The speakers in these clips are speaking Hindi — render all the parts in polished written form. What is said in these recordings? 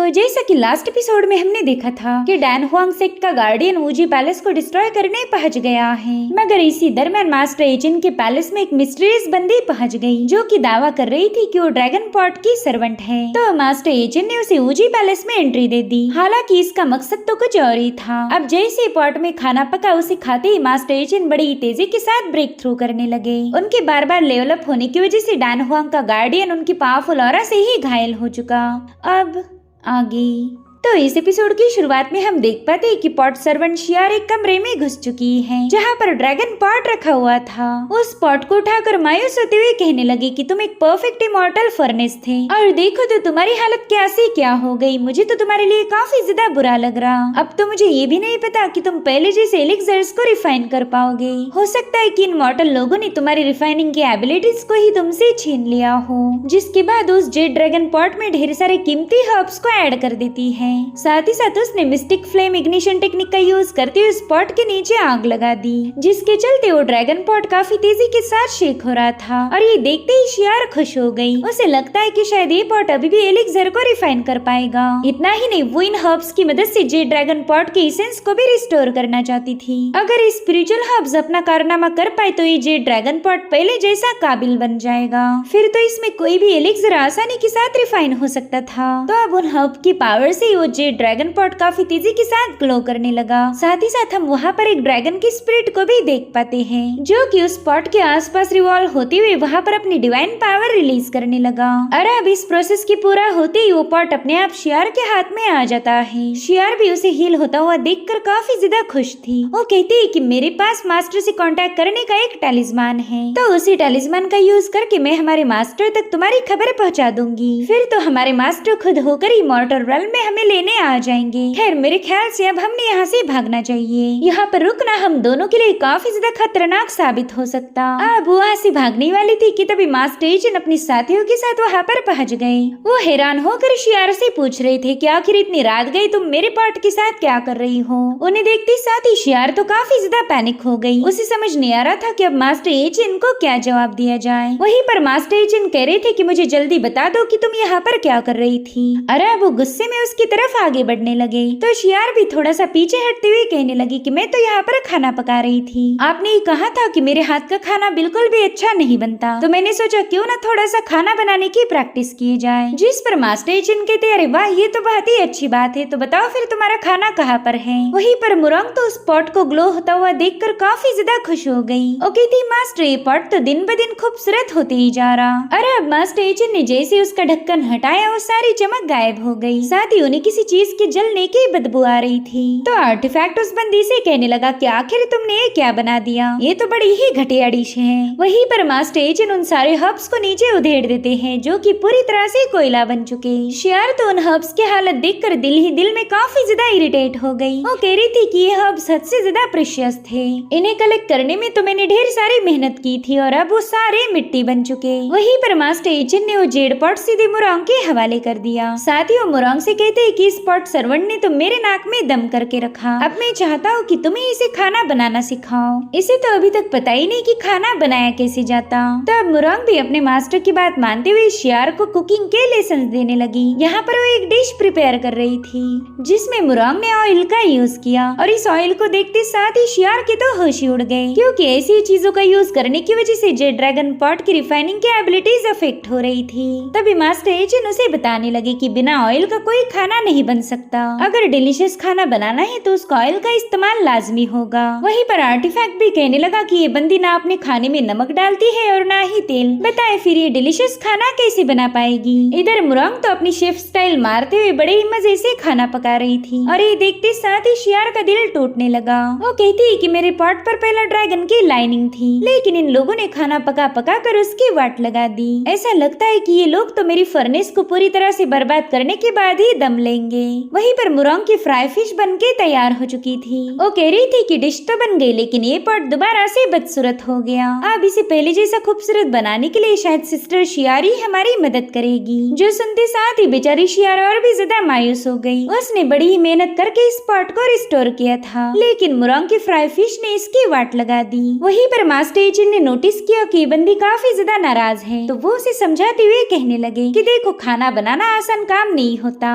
तो जैसा कि लास्ट एपिसोड में हमने देखा था कि डैन हुआंग सेक्ट का गार्डियन वूजी पैलेस को डिस्ट्रॉय करने पहुंच गया है, मगर इसी दरमियान मास्टर एचिन के पैलेस में एक मिस्टीरियस बंदी पहुंच गई जो कि दावा कर रही थी कि वो ड्रैगन पॉट की सर्वेंट है। तो मास्टर एचिन ने उसे वूजी पैलेस में एंट्री दे दी। हालांकि इसका मकसद तो कुछ और ही था। अब जैसे पॉट में खाना पका उसे खाते ही मास्टर एचिन बड़ी तेजी के साथ ब्रेक थ्रू करने लगे। उनके बार बार लेवल अप होने की वजह से डैन हुआंग का गार्डियन उनकी पावरफुल ऑरा से ही घायल हो चुका। अब आगे तो इस एपिसोड की शुरुआत में हम देख पाते हैं कि पॉट सर्वेंट शियार एक कमरे में घुस चुकी है जहाँ पर ड्रैगन पॉट रखा हुआ था। उस पॉट को उठाकर मायूस होते हुए कहने लगी कि तुम एक परफेक्ट इमॉर्टल फर्नेस थे और देखो तो तुम्हारी हालत कैसे क्या हो गई। मुझे तो तुम्हारे लिए काफी ज्यादा बुरा लग रहा। अब तो मुझे ये भी नहीं पता कि तुम पहले जैसे एलिक्सर्स को रिफाइन कर पाओगे। हो सकता है कि इन मॉर्टल लोगों ने तुम्हारी रिफाइनिंग की एबिलिटीज को ही तुमसे छीन लिया हो, जिसके बाद उस जेड ड्रैगन पॉट में ढेर सारे कीमती हर्ब्स को ऐड कर देती है। साथ ही साथ उसने मिस्टिक फ्लेम इग्निशन टेक्निक का यूज करते हुए उस पॉट के नीचे आग लगा दी, जिसके चलते वो ड्रैगन पॉट काफी तेजी के साथ शेक हो रहा था। और ये देखते ही शियार खुश हो गई। उसे लगता है कि शायद ये पॉट अभी भी एलिक्सर को रिफाइन कर पाएगा। इतना ही नहीं, वो इन हर्ब्स की मदद से जेड ड्रैगन पॉट के एसेंस को भी रिस्टोर करना चाहती थी। अगर ये स्पिरिचुअल हर्ब्स अपना कारनामा कर पाए तो ये जेड ड्रैगन पॉट पहले जैसा काबिल बन जाएगा। फिर तो इसमें कोई भी एलिक्सर आसानी के साथ रिफाइन हो सकता था। तो अब उन हर्ब की पावर से वो जेड ड्रैगन पॉट काफी तेजी के साथ ग्लो करने लगा। साथ ही साथ हम वहाँ पर एक ड्रैगन की स्पिरिट को भी देख पाते हैं जो कि उस पॉट के आसपास रिवॉल्व होते हुए वहाँ पर अपनी डिवाइन पावर रिलीज करने लगा। और अब इस प्रोसेस की पूरा होते ही वो पॉट अपने आप शियार के हाथ में आ जाता है। शियार भी उसे हील होता हुआ देखकर काफी ज्यादा खुश थी। वो कहती है कि मेरे पास मास्टर से कांटेक्ट करने का एक टैलिस्मान है, तो उसी टैलिस्मान का यूज करके मैं हमारे मास्टर तक तुम्हारी खबर पहुँचा दूंगी। फिर तो हमारे मास्टर खुद होकर इमॉर्टल रेल्म में हमें लेने आ जाएंगे। खैर मेरे ख्याल से अब हमने यहाँ से भागना चाहिए। यहाँ पर रुकना हम दोनों के लिए काफी ज्यादा खतरनाक साबित हो सकता। अब वो वहाँ से भागने वाली थी कि तभी मास्टर एचिन अपनी साथियों के साथ वहाँ पर पहुँच गए। वो हैरान होकर शियार से पूछ रहे थे कि आखिर इतनी रात गई तुम मेरे पॉट के साथ क्या कर रही हो। उन्हें देखते साथ ही शियार तो काफी ज्यादा पैनिक हो गई। उसे समझ नहीं आ रहा था कि अब मास्टर एचिन को क्या जवाब दिया जाए। वहीं पर मास्टर एचिन कह रहे थे कि मुझे जल्दी बता दो कि तुम यहाँ पर क्या कर रही थी। अरे वो गुस्से में उसकी तरफ आगे बढ़ने लगे तो शियार भी थोड़ा सा पीछे हटते हुए कहने लगी कि मैं तो यहाँ पर खाना पका रही थी। आपने ये कहा था कि मेरे हाथ का खाना बिल्कुल भी अच्छा नहीं बनता, तो मैंने सोचा क्यों ना थोड़ा सा खाना बनाने की प्रैक्टिस की जाए। जिस पर मास्टर एचिन कहते अरे वाह ये तो बहुत ही अच्छी बात है, तो बताओ फिर तुम्हारा खाना कहाँ पर है। वहीं पर मुरंग तो उस पॉट को ग्लो होता हुआ देखकर काफी ज्यादा खुश हो गई। वो कहती मास्टर ये पॉट तो दिन ब दिन खूबसूरत होते ही जा रहा। अरे अब मास्टर एचिन ने जैसे उसका ढक्कन हटाया वो सारी चमक गायब हो गई। साथ ही उन्हें किसी चीज के जलने की बदबू आ रही थी। तो आर्टिफैक्ट उस बंदी से कहने लगा कि आखिर तुमने ये क्या बना दिया, ये तो बड़ी ही घटिया डिश है। वहीं पर मास्टर एचिन उन सारे हर्ब्स को नीचे उधेड़ देते हैं जो कि पूरी तरह से कोयला बन चुके। शियार तो उन हर्ब्स की हालत देखकर दिल ही दिल में काफी ज्यादा इरिटेट हो गई। वो कह रही थी कि ये हर्ब्स हद से ज्यादा प्रेशियस थे, इन्हें कलेक्ट करने में तो मैंने ढेर सारी मेहनत की थी और अब वो सारे मिट्टी बन चुके। वहीं पर मास्टर एचिन ने वो जेड पॉट सीधे मुरंग के हवाले कर दिया। साथ ही वो मुरंग से कहते हैं कि इस पॉट सर्वेंट ने तो मेरे नाक में दम करके रखा। अब मैं चाहता हूँ कि तुम्हें इसे खाना बनाना सिखाओ। इसे तो अभी तक पता ही नहीं कि खाना बनाया कैसे जाता। तो अब मुरंग भी अपने मास्टर की बात मानते हुए शियार को कुकिंग के लेसन देने लगी। यहाँ पर वो एक डिश प्रिपेयर कर रही थी जिसमें मुरंग ने ऑयल का यूज किया और इस ऑयल को देखते साथ ही शियार के तो होश ही उड़ गए, क्योंकि ऐसी चीजों का यूज करने की वजह से जेड ड्रैगन पॉट की रिफाइनिंग की एबिलिटीज अफेक्ट हो रही थी। तभी मास्टर एचिन उसे बताने लगे कि बिना ऑयल का कोई खाना नहीं बन सकता। अगर डिलीशियस खाना बनाना है तो उसका ऑयल का इस्तेमाल लाजमी होगा। वहीं पर आर्टिफैक्ट भी कहने लगा कि ये बंदी ना अपने खाने में नमक डालती है और ना ही तेल। बताए फिर ये डिलीशियस खाना कैसे बना पाएगी। इधर मुरंग तो अपनी शेफ स्टाइल मारते हुए बड़े ही मजे से खाना पका रही थी और ये देखते साथ ही शियार का दिल टूटने लगा। वो कहती है कि मेरे पॉट पर पहला ड्रैगन की लाइनिंग थी, लेकिन इन लोगों ने खाना पका पका कर उसकी वाट लगा दी। ऐसा लगता है कि ये लोग तो मेरी फर्नेस को पूरी तरह से बर्बाद करने के बाद ही दम लेंगे। वहीं पर मुरंग की फ्राई फिश बनके तैयार हो चुकी थी। वो कह रही थी कि डिश तो बन गई, लेकिन ये पॉट दोबारा से बदसूरत हो गया। अब इसे पहले जैसा खूबसूरत बनाने के लिए शायद सिस्टर शियारी हमारी मदद करेगी। जो सुनते साथ ही बेचारी शियार और भी ज्यादा मायूस हो गई। उसने बड़ी ही मेहनत करके इस पॉट को रिस्टोर किया था, लेकिन मुरंग की फ्राई फिश ने इसकी वाट लगा दी। वहीं पर मास्टर एचिन ने नोटिस किया कि बंदी काफी ज्यादा नाराज है, तो वो उसे समझाते हुए कहने लगे कि देखो खाना बनाना आसान काम नहीं होता।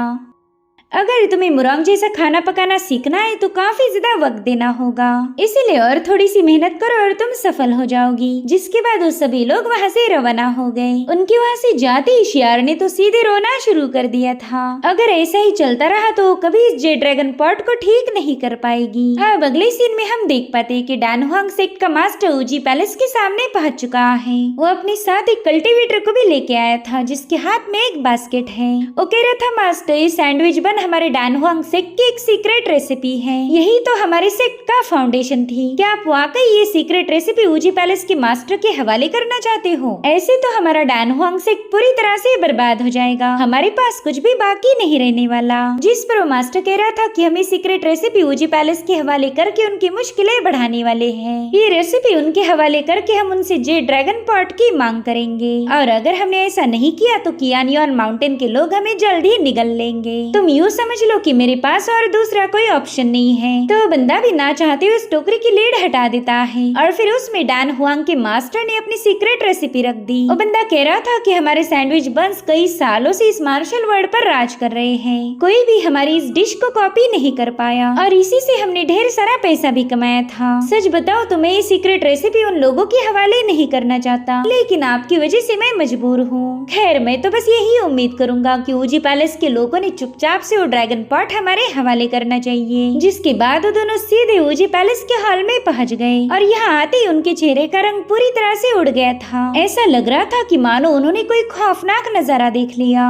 अगर तुम्हें मुरांग जैसा खाना पकाना सीखना है तो काफी ज्यादा वक्त देना होगा, इसीलिए और थोड़ी सी मेहनत करो और तुम सफल हो जाओगी। जिसके बाद वो सभी लोग वहाँ से रवाना हो गए। उनके वहाँ से जाते ही शियार ने तो सीधे रोना शुरू कर दिया था। अगर ऐसा ही चलता रहा तो कभी इस जे ड्रैगन पॉट को ठीक नहीं कर पाएगी। अब अगले सीन में हम देख पाते हैं कि डैन हुआंग सेक्ट का मास्टर ऊजी पैलेस के सामने पहुंच चुका है। वो अपने साथ एक कल्टीवेटर को भी लेके आया था जिसके हाथ में एक बास्केट है। वो कह रहा था मास्टर, ये सैंडविच बन हमारे डैन हुआंग सेक्ट की एक सीक्रेट रेसिपी है। यही तो हमारे सेक्ट का फाउंडेशन थी। क्या आप वाकई ये सीक्रेट रेसिपी ऊजी पैलेस के मास्टर के हवाले करना चाहते हो? ऐसे तो हमारा डैन हुआंग सेक्ट पूरी तरह से बर्बाद हो जाएगा। हमारे पास कुछ भी बाकी नहीं रहने वाला। जिस पर वो मास्टर कह रहा था कि हमें सीक्रेट रेसिपी ऊजी पैलेस के हवाले करके उनकी मुश्किलें बढ़ाने वाले हैं। ये रेसिपी उनके हवाले करके हम उनसे जे ड्रैगन पॉट की मांग करेंगे और अगर हमने ऐसा नहीं किया तो कियानियोन माउंटेन के लोग हमें जल्द ही निगल लेंगे। तुम यूँ समझ लो कि मेरे पास और दूसरा कोई ऑप्शन नहीं है। तो बंदा भी ना चाहते हुए उस टोकरी की लीड हटा देता है और फिर उसमें डैन हुआंग के मास्टर ने अपनी सीक्रेट रेसिपी रख दी। वो बंदा कह रहा था कि हमारे सैंडविच बन्स कई सालों से इस मार्शल वर्ल्ड पर राज कर रहे हैं। कोई भी हमारी इस डिश को कॉपी नहीं कर पाया और इसी से हमने ढेर सारा पैसा भी कमाया था। सच बताओ तो मैं ये सीक्रेट रेसिपी उन लोगों के हवाले नहीं करना चाहता, लेकिन आपकी वजह से मैं मजबूर हूँ। खैर मैं तो बस यही उम्मीद करूंगा कि ऊजी पैलेस के लोगों ने चुपचाप से वो ड्रैगन पॉट हमारे हवाले करना चाहिए। जिसके बाद वो दोनों सीधे ऊजी पैलेस के हॉल में पहुंच गए और यहाँ आते ही उनके चेहरे का रंग पूरी तरह से उड़ गया था। ऐसा लग रहा था कि मानो उन्होंने कोई खौफनाक नजारा देख लिया।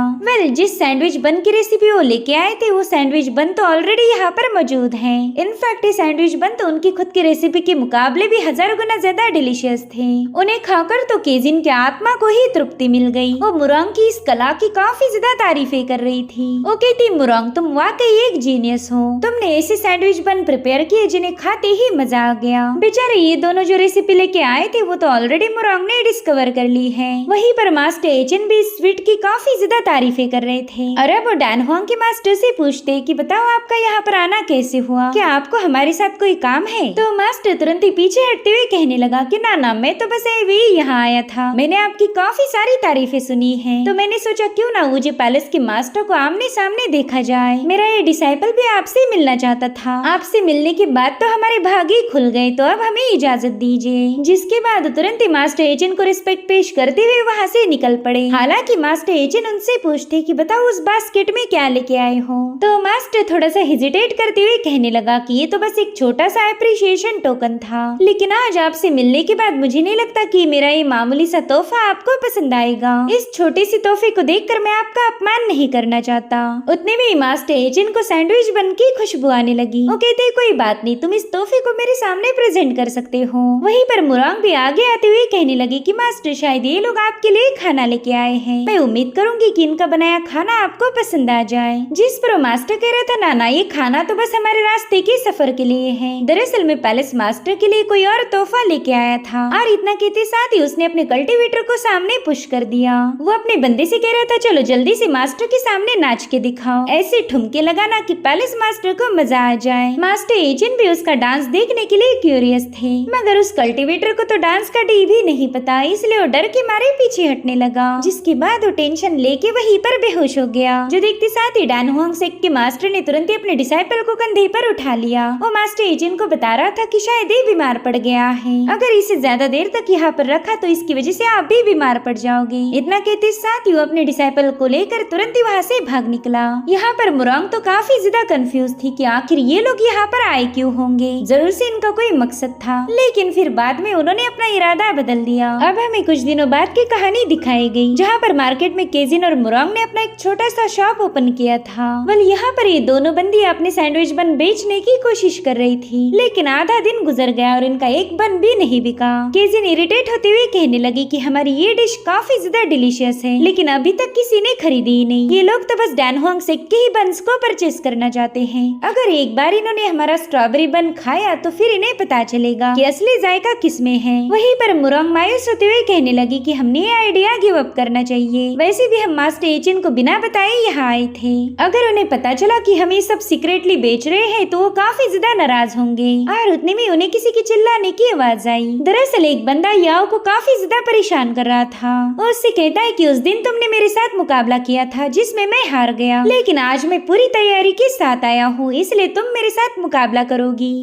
जिस सैंडविच बन की रेसिपी वो लेके आए थे वो सैंडविच बन तो ऑलरेडी यहाँ पर मौजूद है। इनफैक्ट ये सैंडविच बन तो उनकी खुद की रेसिपी के मुकाबले भी हजारों गुना ज्यादा डिलीशियस थे। उन्हें खाकर तो केजिन के आत्मा को ही तृप्ति मिल गई। वो मुरांग की इस कला की काफी ज्यादा तारीफें कर रही थी। वो कहती, मुरांग तुम वाकई एक जीनियस हो। तुमने ऐसे सैंडविच बन प्रिपेयर किए जिन्हें खाते ही मजा आ गया। बेचारे ये दोनों जो रेसिपी लेके आए थे वो तो ऑलरेडी मुरांग ने डिस्कवर कर ली है। वहीं पर मास्टर एचन भी इस स्वीट की काफी ज्यादा तारीफें कर रहे थे। और अब वो डैन हुआंग के मास्टर से पूछते कि बताओ आपका यहाँ पर आना कैसे हुआ, क्या आपको हमारे साथ कोई काम है? तो मास्टर तुरंत ही पीछे हटते हुए कहने लगा कि ना मैं तो बस यहाँ आया था। मैंने आपकी काफी सारी तारीफें सुनी है तो मैंने सोचा क्यों ना ऊजी पैलेस के मास्टर को आमने सामने देखा जाए। मेरा ये डिसाइपल भी आपसे मिलना चाहता था। आपसे मिलने के बाद तो हमारे भाग ही खुल गए, तो अब हमें इजाजत दीजिए। जिसके बाद तुरंत ही मास्टर एचन को रिस्पेक्ट पेश करते हुए वहाँ से निकल पड़े। हालांकि मास्टर एचन उनसे पूछते कि बताओ उस बास्केट में क्या लेके आए हो? तो मास्टर थोड़ा सा हेजिटेट करते हुए कहने लगा कि ये तो बस एक छोटा सा अप्रिशिएशन टोकन था, लेकिन आज आपसे मिलने के बाद मुझे नहीं लगता कि मेरा ये मामूली सा तोहफा आपको पसंद आएगा। इस छोटे से तोहफे को देखकर मैं आपका अपमान नहीं करना चाहता। उतने में मास्टर एचन को सैंडविच बन की खुशबू आने लगी। वो कहते कोई बात नहीं, तुम इस तोहफे को मेरे सामने प्रेजेंट कर सकते हो। वहीं पर मुरांग भी आगे आते हुए कहने लगी कि मास्टर शायद ये लोग आपके लिए खाना लेके आए हैं। मैं उम्मीद करूंगी कि इनका बनाया खाना आपको पसंद आ जाए। जिस पर मास्टर कह रहा था ना ये खाना तो बस हमारे रास्ते के सफर के लिए है। दरअसल मैं पैलेस मास्टर के लिए कोई और तोहफा लेके आया था। और इतना कहते साथ ही उसने अपने कल्टीवेटर को सामने पुश कर दिया। वो अपने बंदे से कह रहा था चलो जल्दी से मास्टर के सामने नाच के दिखाओ, ऐसे ठुमके लगाना कि पैलेस मास्टर को मजा आ जाए। मास्टर एचन भी उसका डांस देखने के लिए क्यूरियस थे, मगर उस कल्टीवेटर को तो डांस का डी भी नहीं पता, इसलिए वो डर के मारे पीछे हटने लगा। जिसके बाद वो टेंशन लेके वहीं पर बेहोश हो गया। जो देखते साथ ही डैन हुआंग सेक्ट के मास्टर ने तुरंत ही अपने डिसाइपल को कंधे पर उठा लिया। वो मास्टर एचन को बता रहा था कि शायद ये बीमार पड़ गया है, अगर इसे ज्यादा देर तक यहाँ पर रखा तो इसकी वजह से आप भी बीमार पड़ जाओगे। इतना कहते साथ ही वो अपने डिसाइपल को लेकर तुरंत ही वहाँ से भाग निकला। यहाँ पर मुरांग तो काफी ज्यादा कंफ्यूज थी कि आखिर ये लोग यहाँ पर आए क्यों होंगे। जरूर से इनका कोई मकसद था, लेकिन फिर बाद में उन्होंने अपना इरादा बदल दिया। अब हमें कुछ दिनों बाद की कहानी दिखाई गई, जहाँ पर मार्केट में केजिन और मुरांग ने अपना एक छोटा सा शॉप ओपन किया था। यहाँ पर ये दोनों बंदी अपने सैंडविच बन बेचने की कोशिश कर रही थी, लेकिन आधा दिन गुजर गया और इनका एक बन भी नहीं बिका। केजिन इरिटेट होते हुए कहने लगी कि हमारी ये डिश काफी ज्यादा डिलीशियस है, लेकिन अभी तक किसी ने खरीदी ही नहीं। ये लोग तो बस डैन हुआंग सेक्ट के ही बन्स को परचेस करना चाहते हैं। अगर एक बार इन्होंने हमारा स्ट्रॉबेरी बन खाया तो फिर इन्हें पता चलेगा कि असली जायका किसमें है। वहीं पर मुरांग मायूस होते हुए कहने लगी कि हमने ये आइडिया गिव अप करना चाहिए। वैसे भी हम मास्टर एचन को बिना बताए यहाँ आए थे। अगर उन्हें पता चला कि हम ये सब सीक्रेटली बेच रहे हैं तो वो काफी ज्यादा नाराज होंगे। और उतने में उन्हें किसी की चिल्लाने की आवाज आई। दरअसल एक बंदा याओ को काफी ज्यादा परेशान कर रहा था। वो उससे कहता है कि उस दिन तुमने मेरे साथ मुकाबला किया था जिसमें मैं हार गया, लेकिन आज मैं पूरी तैयारी के साथ आया हूँ, इसलिए तुम मेरे साथ मुकाबला करोगी।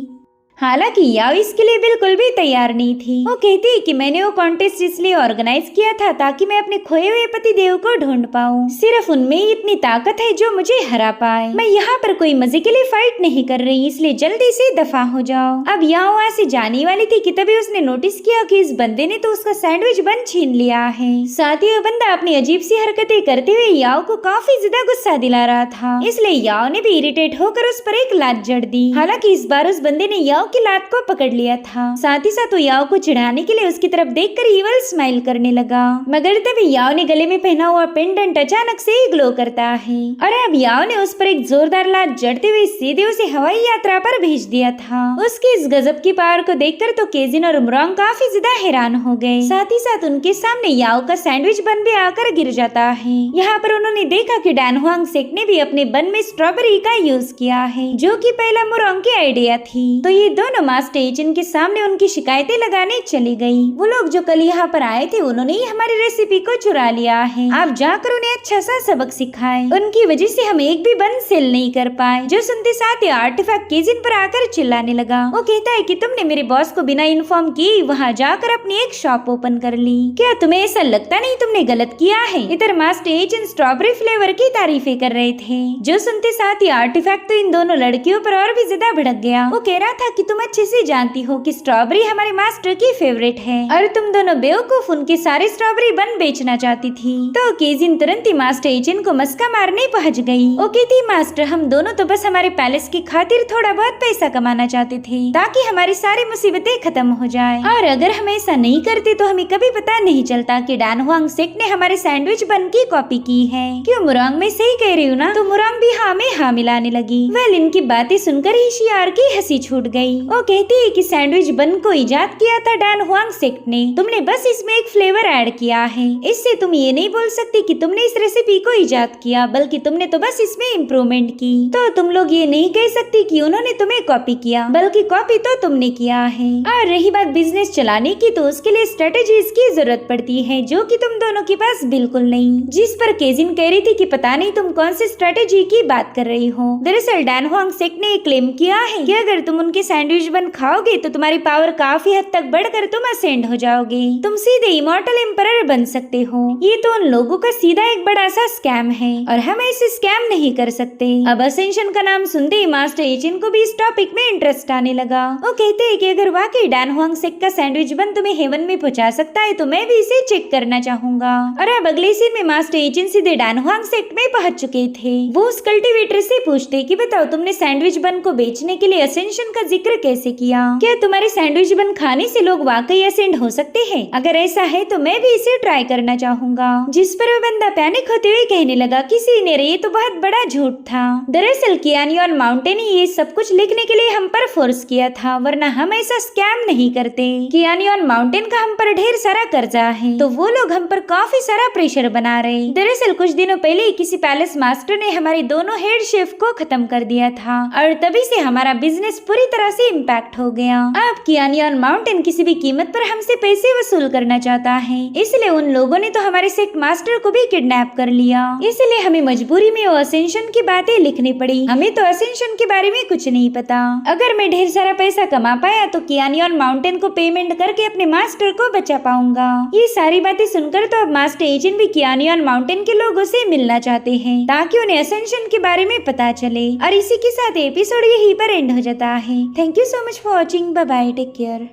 हालांकि याओ इसके लिए बिल्कुल भी तैयार नहीं थी। वो कहती है कि मैंने वो कॉन्टेस्ट इसलिए ऑर्गेनाइज किया था ताकि मैं अपने खोए हुए पति देव को ढूंढ पाऊँ। सिर्फ उनमें ही इतनी ताकत है जो मुझे हरा पाए। मैं यहाँ पर कोई मजे के लिए फाइट नहीं कर रही, इसलिए जल्दी से दफा हो जाओ। अब याओ वहाँ से जाने वाली थी कि तभी उसने नोटिस किया कि इस बंदे ने तो उसका सैंडविच बन छीन लिया है। साथ ही वो बंदा अपनी अजीब सी हरकतें करते हुए याओ को काफी ज्यादा गुस्सा दिला रहा था, इसलिए याओ ने भी इरिटेट होकर उस पर एक लात जड़ दी। हालांकि इस बार उस बंदे ने याओ की लात को पकड़ लिया था। साथ ही साथ वो याओ को चिढ़ाने के लिए उसकी तरफ देखकर इवल स्माइल करने लगा, मगर तभी याओ ने गले में पहना हुआ पेंडेंट अचानक से ही ग्लो करता है और अब याओ ने उस पर एक जोरदार लात जड़ते हुए सीधे उसे हवाई यात्रा पर भेज दिया था। उसकी इस गजब की पावर को देखकर तो केजिन और उमरांग काफी ज्यादा हैरान हो गए। साथ ही साथ उनके सामने याओ का सैंडविच बन भी आकर गिर जाता है। यहाँ पर उन्होंने देखा कि डैन हुआंग सेक ने भी अपने बन में स्ट्रॉबेरी का यूज किया है, जो कि पहला मुरांग की आइडिया थी। तो ये दोनों मास्टर एजेंट के सामने उनकी शिकायतें लगाने चली गई। वो लोग जो कल यहाँ पर आए थे उन्होंने ही हमारी रेसिपी को चुरा लिया है। आप जाकर उन्हें अच्छा सा सबक सिखाएं। उनकी वजह से हम एक भी बन सेल नहीं कर पाए। जो सुनते साथ ही आर्टिफैक्ट केजिन पर आकर चिल्लाने लगा। वो कहता है कि तुमने मेरे बॉस को बिना इन्फॉर्म किए वहाँ जाकर अपनी एक शॉप ओपन कर ली। क्या तुम्हें ऐसा लगता नहीं तुमने गलत किया है? इधर मास्टर एजेंट स्ट्रॉबेरी फ्लेवर की तारीफें कर रहे थे। जो सुनते साथ ही आर्टिफैक्ट तो इन दोनों लड़कियों पर और भी ज्यादा भड़क गया। वो कह रहा था कि तुम अच्छे से जानती हो कि स्ट्रॉबेरी हमारे मास्टर की फेवरेट है और तुम दोनों बेवकूफ उनके सारे स्ट्रॉबेरी बन बेचना चाहती थी। तो केजिन तुरंत ही मास्टर एजेंट को मस्का मारने पहुंच गई। वो कहती मास्टर हम दोनों तो बस हमारे पैलेस की खातिर थोड़ा बहुत पैसा कमाना चाहते थे ताकि हमारी सारी मुसीबतें खत्म हो जाए, और अगर हम ऐसा नहीं करते तो हमें कभी पता नहीं चलता कि डैन हुआंग सेक ने हमारे सैंडविच बन की कॉपी की है। क्यों मुरांग मैं सही कह रही हूँ ना? तो मुरांग भी हाँ में हाँ मिलाने लगी। वेल इनकी बातें सुनकर ही शियार की हंसी छूट गई। वो कहती है कि सैंडविच बन को इजाद किया था डैन हुआंग सेक ने, तुमने बस इसमें एक फ्लेवर ऐड किया है। इससे तुम ये नहीं बोल सकती कि तुमने इस रेसिपी को इजाद किया, बल्कि तुमने तो बस इसमें इम्प्रूवमेंट की। तो तुम लोग ये नहीं कह सकती कि उन्होंने तुम्हें कॉपी किया, बल्कि कॉपी तो तुमने किया है। और रही बात बिजनेस चलाने की, तो उसके लिए स्ट्रेटेजीज की जरूरत पड़ती है जो कि तुम दोनों के पास बिल्कुल नहीं। जिस पर केजिन कह रही थी कि पता नहीं तुम कौन सी स्ट्रेटेजी की बात कर रही हो। दरअसल डैन हुआंग सेक ने क्लेम किया है कि अगर तुम उनके सैंडविच बन खाओगे तो तुम्हारी पावर काफी हद तक बढ़कर तुम असेंड हो जाओगे। तुम सीधे इमॉर्टल एम्परर बन सकते हो। ये तो उन लोगों का सीधा एक बड़ा सा स्कैम है और हम ऐसे स्कैम नहीं कर सकते। अब असेंशन का नाम सुनते ही मास्टर एजेंट को भी इस टॉपिक में इंटरेस्ट आने लगा। वो कहते हैं कि अगर वाकई डैन हुआंग सेक का सैंडविच बन तुम्हें हेवन में पहुंचा सकता है तो मैं भी इसे चेक करना चाहूंगा। और अब अगले सीन में मास्टर एजेंट सीधे डैन हुआंग सेक में पहुंच चुके थे। वो उस कल्टीवेटर से पूछते कि बताओ तुमने सैंडविच बन को बेचने के लिए असेंशन का जिक्र कैसे किया? क्या तुम्हारे सैंडविच बन खाने से लोग वाकई असेंड हो सकते हैं? अगर ऐसा है तो मैं भी इसे ट्राई करना चाहूंगा। जिस पर वो बंदा पैनिक होते हुए कहने लगा कि सीनियर ये तो बहुत बड़ा झूठ था। दरअसल कियानियन माउंटेन ही ये सब कुछ लिखने के लिए हम पर फोर्स किया था, वरना हम ऐसा स्कैम नहीं करते। कियानियन माउंटेन का हम पर ढेर सारा कर्जा है, तो वो लोग हम पर काफी सारा प्रेशर बना रहे। दरअसल कुछ दिनों पहले ही किसी पैलेस मास्टर ने हमारे दोनों हेड शेफ को खत्म कर दिया था और तभी से हमारा बिजनेस पूरी तरह से इम्पैक्ट हो गया। अब कियानियन माउंटेन किसी भी कीमत पर हमसे पैसे वसूल करना चाहता है, इसलिए उन लोगों ने तो हमारे सेक्ट मास्टर को भी किडनैप कर लिया। इसलिए हमें मजबूरी में वो असेंशन की बातें लिखनी पड़ी। हमें तो असेंशन के बारे में कुछ नहीं पता। अगर मैं ढेर सारा पैसा कमा पाया तो कियानियन माउंटेन को पेमेंट करके अपने मास्टर को बचा पाऊंगा। ये सारी बातें सुनकर तो अब मास्टर एजेंट भी कियानियन माउंटेन के लोगों से मिलना चाहते हैं ताकि उन्हें असेंशन के बारे में पता चले। और इसी के साथ एपिसोड यहीं पर एंड हो जाता है। Thank you so much for watching. Bye bye, take care.